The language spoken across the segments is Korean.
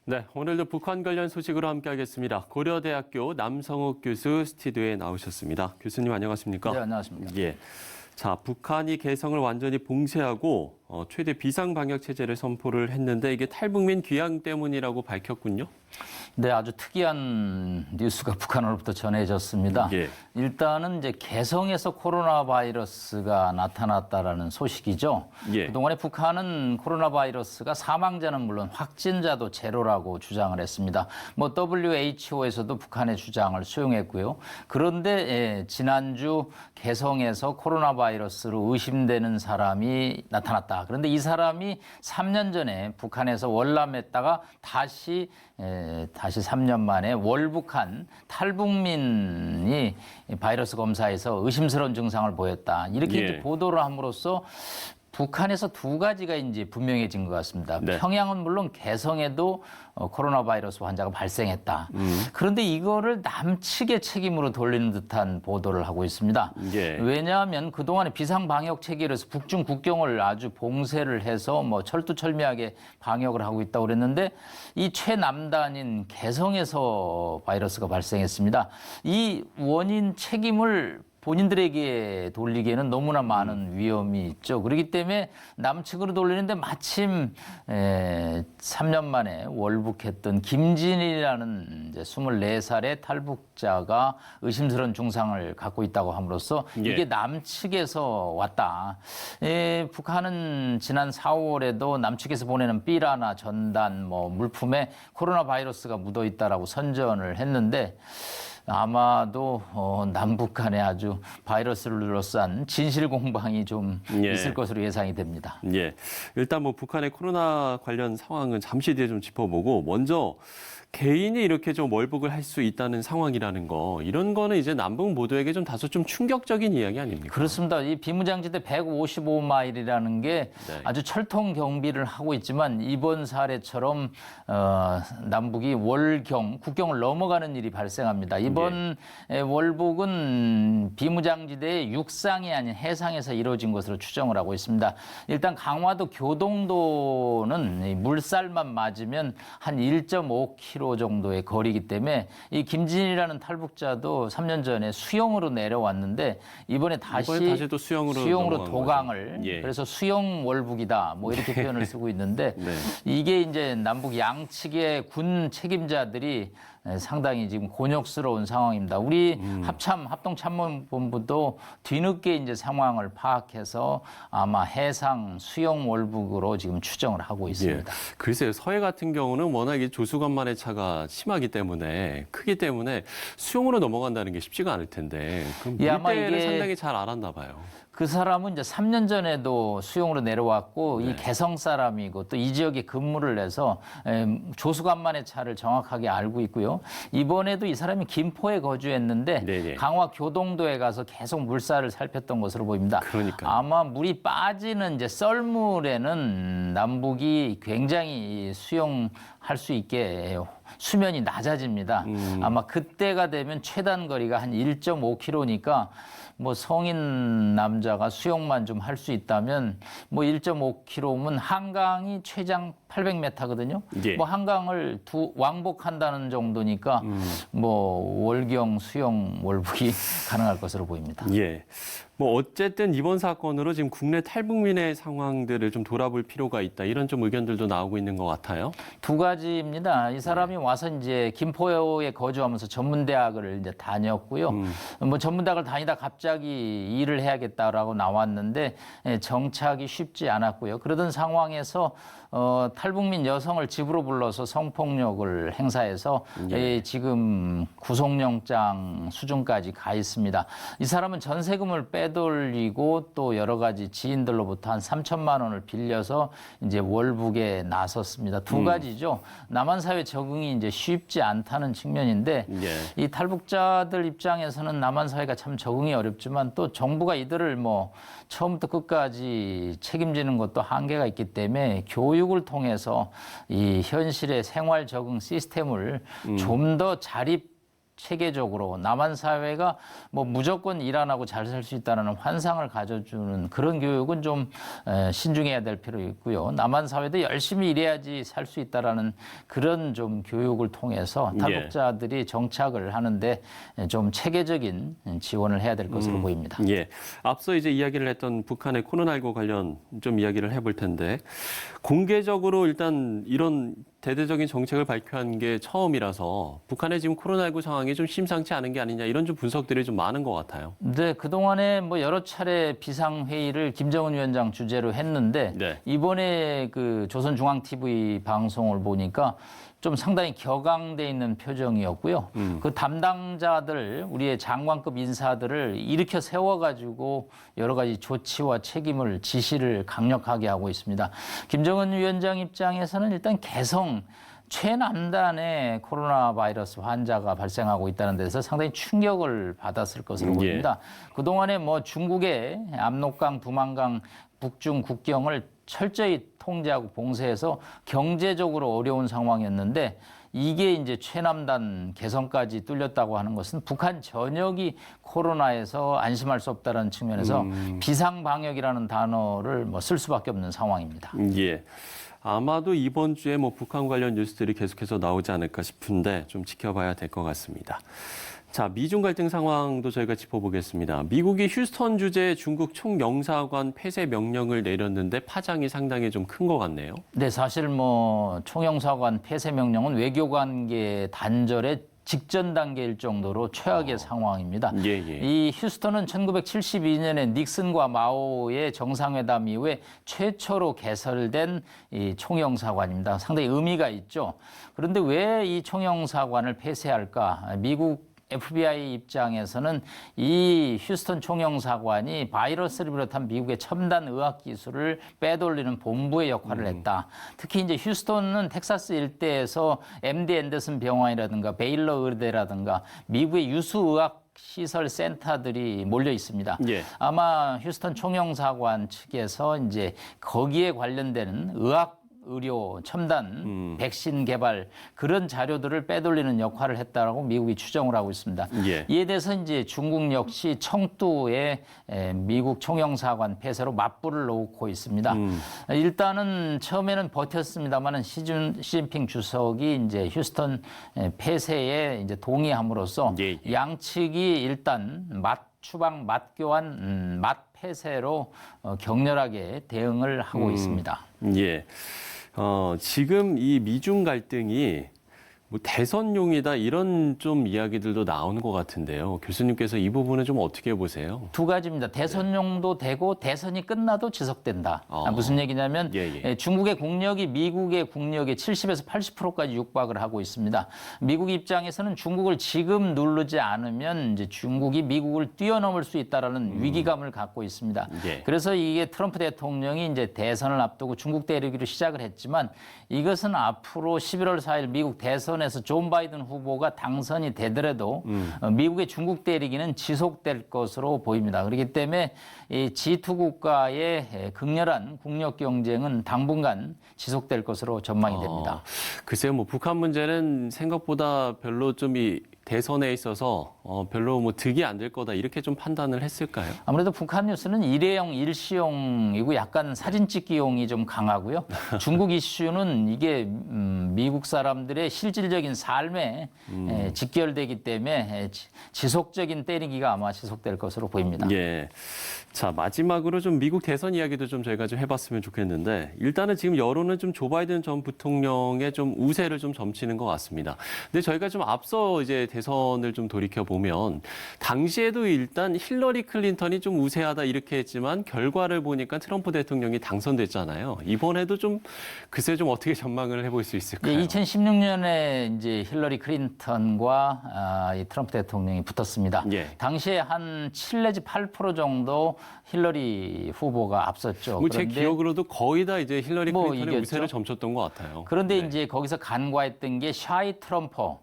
네, 오늘도 북한 관련 소식으로 함께하겠습니다. 고려대학교 남성욱 교수 스튜디오에 나오셨습니다. 교수님 안녕하십니까? 네, 안녕하십니까. 예. 자, 북한이 개성을 완전히 봉쇄하고 최대 비상 방역 체제를 선포를 했는데 이게 탈북민 귀향 때문이라고 밝혔군요. 네, 아주 특이한 뉴스가 북한으로부터 전해졌습니다. 예. 일단은 이제 개성에서 코로나 바이러스가 나타났다라는 소식이죠. 예. 그동안에 북한은 코로나 바이러스가 사망자는 물론 확진자도 제로라고 주장을 했습니다. 뭐 WHO에서도 북한의 주장을 수용했고요. 그런데 지난주 개성에서 코로나 바이러스로 의심되는 사람이 나타났다. 그런데 이 사람이 3년 전에 북한에서 월남했다가 다시 3년 만에 월북한 탈북민이 바이러스 검사에서 의심스러운 증상을 보였다. 이렇게 이제 보도를 함으로써 북한에서 두 가지가 이제 분명해진 것 같습니다. 네. 평양은 물론 개성에도 코로나 바이러스 환자가 발생했다. 그런데 이거를 남측의 책임으로 돌리는 듯한 보도를 하고 있습니다. 예. 왜냐하면 그동안에 비상 방역 체계에서 북중 국경을 아주 봉쇄를 해서 뭐 철두철미하게 방역을 하고 있다고 그랬는데 이 최남단인 개성에서 바이러스가 발생했습니다. 이 원인 책임을 본인들에게 돌리기에는 너무나 많은 위험이 있죠. 그렇기 때문에 남측으로 돌리는데 마침 3년 만에 월북했던 김진이라는 이제 24살의 탈북자가 의심스러운 증상을 갖고 있다고 함으로써 이게 남측에서 왔다. 북한은 지난 4월에도 남측에서 보내는 삐라나 전단, 뭐 물품에 코로나 바이러스가 묻어 있다라고 선전을 했는데 아마도 남북 간에 아주 바이러스를 둘러싼 진실 공방이 좀 있을 것으로 예상이 됩니다. 예. 일단 뭐 북한의 코로나 관련 상황은 잠시 뒤에 좀 짚어보고 먼저 개인이 이렇게 좀 월북을 할 수 있다는 상황이라는 거 이런 거는 이제 남북 모두에게 좀 다소 좀 충격적인 이야기 아닙니까? 그렇습니다. 이 비무장지대 155마일이라는 게 아주 철통 경비를 하고 있지만 이번 사례처럼 남북이 국경을 넘어가는 일이 발생합니다. 이번 월북은 비무장지대의 육상이 아닌 해상에서 이루어진 것으로 추정을 하고 있습니다. 일단 강화도 교동도는 물살만 맞으면 한 1.5km 정도의 거리이기 때문에 이 김진이라는 탈북자도 3년 전에 수영으로 내려왔는데 이번에 다시 또 수영으로 도강을 그래서 수영 월북이다 뭐 이렇게 표현을 쓰고 있는데 이게 이제 남북 양측의 군 책임자들이 상당히 지금 곤욕스러운 상황입니다. 우리 합동참모본부도 뒤늦게 이제 상황을 파악해서 아마 해상 수영 월북으로 지금 추정을 하고 있습니다. 글쎄요, 서해 같은 경우는 워낙 조수간만의 차가 심하기 때문에 크기 때문에 수영으로 넘어간다는 게 쉽지가 않을 텐데 그럼 물때를 상당히 잘 알았나 봐요. 그 사람은 이제 3년 전에도 수용으로 내려왔고 이 개성 사람이고 또 이 지역에 근무를 해서 조수간만의 차를 정확하게 알고 있고요. 이번에도 이 사람이 김포에 거주했는데 강화 교동도에 가서 계속 물살을 살폈던 것으로 보입니다. 아마 물이 빠지는 이제 썰물에는 남북이 굉장히 수용할 수 있게 수면이 낮아집니다. 아마 그때가 되면 최단 거리가 한 1.5km니까 뭐 성인 남자가 수영만 좀 할 수 있다면 뭐 1.5km면 한강이 최장 800m거든요. 뭐 한강을 왕복한다는 정도니까 뭐 월경 수영 월북이 가능할 것으로 보입니다. 뭐 어쨌든 이번 사건으로 지금 국내 탈북민의 상황들을 좀 돌아볼 필요가 있다. 이런 좀 의견들도 나오고 있는 것 같아요. 두 가지입니다. 이 사람이 와서 이제 김포에 거주하면서 전문대학을 이제 다녔고요. 뭐 전문대학을 다니다 갑자기 일을 해야겠다라고 나왔는데 정착이 쉽지 않았고요. 그러던 상황에서 탈북민 여성을 집으로 불러서 성폭력을 행사해서 지금 구속영장 수준까지 가 있습니다. 이 사람은 전세금을 빼돌리고 또 여러 가지 지인들로부터 한 3천만 원을 빌려서 이제 월북에 나섰습니다. 두 가지죠. 남한 사회 적응이 이제 쉽지 않다는 측면인데 이 탈북자들 입장에서는 남한 사회가 참 적응이 어렵지만 또 정부가 이들을 뭐 처음부터 끝까지 책임지는 것도 한계가 있기 때문에 교육을 통해서 이 현실의 생활 적응 시스템을 좀 더 자립 체계적으로 남한 사회가 뭐 무조건 일 안 하고 잘 살 수 있다는 환상을 가져주는 그런 교육은 좀 신중해야 될 필요 있고요. 남한 사회도 열심히 일해야지 살 수 있다라는 그런 좀 교육을 통해서 탈북자들이 정착을 하는데 좀 체계적인 지원을 해야 될 것으로 보입니다. 예. 앞서 이제 이야기를 했던 북한의 코로나19 관련 좀 이야기를 해볼 텐데 공개적으로 일단 이런 대대적인 정책을 발표한 게 처음이라서 북한의 지금 코로나19 상황이 좀 심상치 않은 게 아니냐 이런 좀 분석들이 좀 많은 것 같아요. 네, 그동안에 뭐 여러 차례 비상회의를 김정은 위원장 주재로 했는데 네. 이번에 그 조선중앙TV 방송을 보니까 좀 상당히 격앙돼 있는 표정이었고요. 그 담당자들, 우리의 장관급 인사들을 일으켜 세워가지고 여러 가지 조치와 책임을 지시를 강력하게 하고 있습니다. 김정은 위원장 입장에서는 일단 개성, 최남단의 코로나 바이러스 환자가 발생하고 있다는 데서 상당히 충격을 받았을 것으로 보입니다. 그동안에 뭐 중국의 압록강, 두만강, 북중 국경을 철저히 통제하고 봉쇄해서 경제적으로 어려운 상황이었는데 이게 이제 최남단 개성까지 뚫렸다고 하는 것은 북한 전역이 코로나에서 안심할 수 없다는 측면에서 비상방역이라는 단어를 뭐 쓸 수밖에 없는 상황입니다. 예. 아마도 이번 주에 뭐 북한 관련 뉴스들이 계속해서 나오지 않을까 싶은데 좀 지켜봐야 될 것 같습니다. 자, 미중 갈등 상황도 저희가 짚어보겠습니다. 미국이 휴스턴 주재 중국 총영사관 폐쇄 명령을 내렸는데 파장이 상당히 좀 큰 것 같네요. 네, 사실 뭐 총영사관 폐쇄 명령은 외교관계 단절의 직전 단계일 정도로 최악의 상황입니다. 예, 예. 이 휴스턴은 1972년에 닉슨과 마오의 정상회담 이후에 최초로 개설된 이 총영사관입니다. 상당히 의미가 있죠. 그런데 왜 이 총영사관을 폐쇄할까? 미국 FBI 입장에서는 이 휴스턴 총영사관이 바이러스를 비롯한 미국의 첨단 의학 기술을 빼돌리는 본부의 역할을 했다. 특히 이제 휴스턴은 텍사스 일대에서 MD 앤더슨 병원이라든가 베일러 의대라든가 미국의 유수 의학 시설 센터들이 몰려 있습니다. 예. 아마 휴스턴 총영사관 측에서 이제 거기에 관련되는 의료 첨단 백신 개발 그런 자료들을 빼돌리는 역할을 했다라고 미국이 추정을 하고 있습니다. 예. 이에 대해서 이제 중국 역시 청두에 미국 총영사관 폐쇄로 맞불을 놓고 있습니다. 일단은 처음에는 버텼습니다만은 시진핑 주석이 이제 휴스턴 폐쇄에 이제 동의함으로써 예. 양측이 일단 추방, 맞교환, 맞폐쇄로 격렬하게 대응을 하고 있습니다. 예. 지금 이 미중 갈등이 뭐 대선용이다 이런 좀 이야기들도 나오는 것 같은데요. 교수님께서 이 부분은 좀 어떻게 보세요? 두 가지입니다. 대선용도 되고 대선이 끝나도 지속된다. 무슨 얘기냐면 중국의 국력이 미국의 국력의 70에서 80%까지 육박을 하고 있습니다. 미국 입장에서는 중국을 지금 누르지 않으면 이제 중국이 미국을 뛰어넘을 수 있다라는 위기감을 갖고 있습니다. 그래서 이게 트럼프 대통령이 이제 대선을 앞두고 중국 때리기로 시작을 했지만 이것은 앞으로 11월 4일 미국 대선 에서 존 바이든 후보가 당선이 되더라도 미국의 중국 때리기는 지속될 것으로 보입니다. 그렇기 때문에 이 G2 국가의 극렬한 국력 경쟁은 당분간 지속될 것으로 전망이 됩니다. 글쎄요, 뭐 북한 문제는 생각보다 별로 좀 이 대선에 있어서 별로 뭐 득이 안 될 거다 이렇게 좀 판단을 했을까요? 아무래도 북한 뉴스는 일회용, 일시용이고 약간 사진 찍기용이 좀 강하고요. 중국 이슈는 이게 미국 사람들의 실질적인 삶에 직결되기 때문에 지속적인 때리기가 아마 지속될 것으로 보입니다. 예. 자, 마지막으로 좀 미국 대선 이야기도 좀 저희가 좀 해봤으면 좋겠는데 일단은 지금 여론은 좀 조 바이든 전 부통령의 좀 우세를 좀 점치는 것 같습니다. 근데 저희가 좀 앞서 이제 대선을 좀 돌이켜 보면 당시에도 일단 힐러리 클린턴이 좀 우세하다 이렇게 했지만 결과를 보니까 트럼프 대통령이 당선됐잖아요. 이번에도 좀 글쎄 좀 어떻게 전망을 해볼 수 있을까요? 2016년에 이제 힐러리 클린턴과 이 트럼프 대통령이 붙었습니다. 당시에 한 7 내지 8% 정도 힐러리 후보가 앞섰죠. 뭐 제 기억으로도 거의 다 이제 힐러리 클린턴의 이겼죠. 우세를 점쳤던 것 같아요. 그런데 이제 거기서 간과했던 게 샤이 트럼퍼.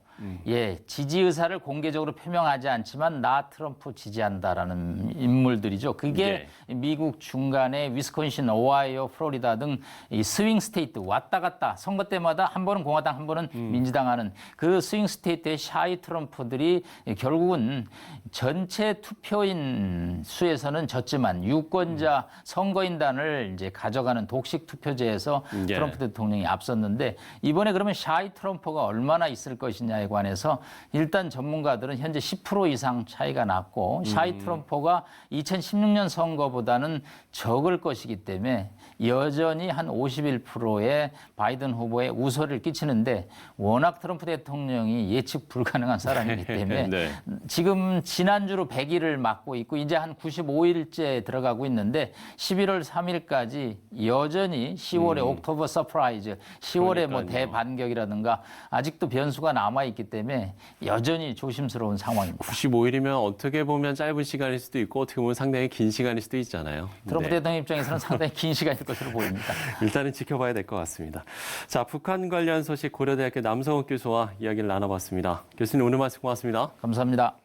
예, 지지 의사를 공개적으로 표명하지 않지만 나 트럼프 지지한다라는 인물들이죠. 그게 미국 중간에 위스콘신, 오하이오, 플로리다 등 이 스윙 스테이트 왔다 갔다 선거 때마다 한 번은 공화당, 한 번은 민주당 하는 그 스윙 스테이트의 샤이 트럼프들이 결국은 전체 투표인 수에서는 졌지만 유권자 선거인단을 이제 가져가는 독식 투표제에서 트럼프 대통령이 앞섰는데 이번에 그러면 샤이 트럼프가 얼마나 있을 것이냐에 관해서 일단 전문가들은 현재 10% 이상 차이가 났고 샤이 트럼프가 2016년 선거보다는 적을 것이기 때문에 여전히 한 51%의 바이든 후보의 우세를 끼치는데 워낙 트럼프 대통령이 예측 불가능한 사람이기 때문에 네. 지금 지난주로 100일을 맞고 있고 이제 한 95일째 들어가고 있는데 11월 3일까지 여전히 10월에 옥토버 서프라이즈, 10월에 뭐 그러니까요. 대반격이라든가 아직도 변수가 남아 있기 때문에 여전히 조심스러운 상황입니다. 95일이면 어떻게 보면 짧은 시간일 수도 있고 어떻게 보면 상당히 긴 시간일 수도 있잖아요. 트럼프 네. 대통령 입장에서는 상당히 긴 시간일 것으로 보입니다. 일단은 지켜봐야 될 것 같습니다. 자, 북한 관련 소식 고려대학교 남성욱 교수와 이야기를 나눠봤습니다. 교수님 오늘 말씀 고맙습니다. 감사합니다.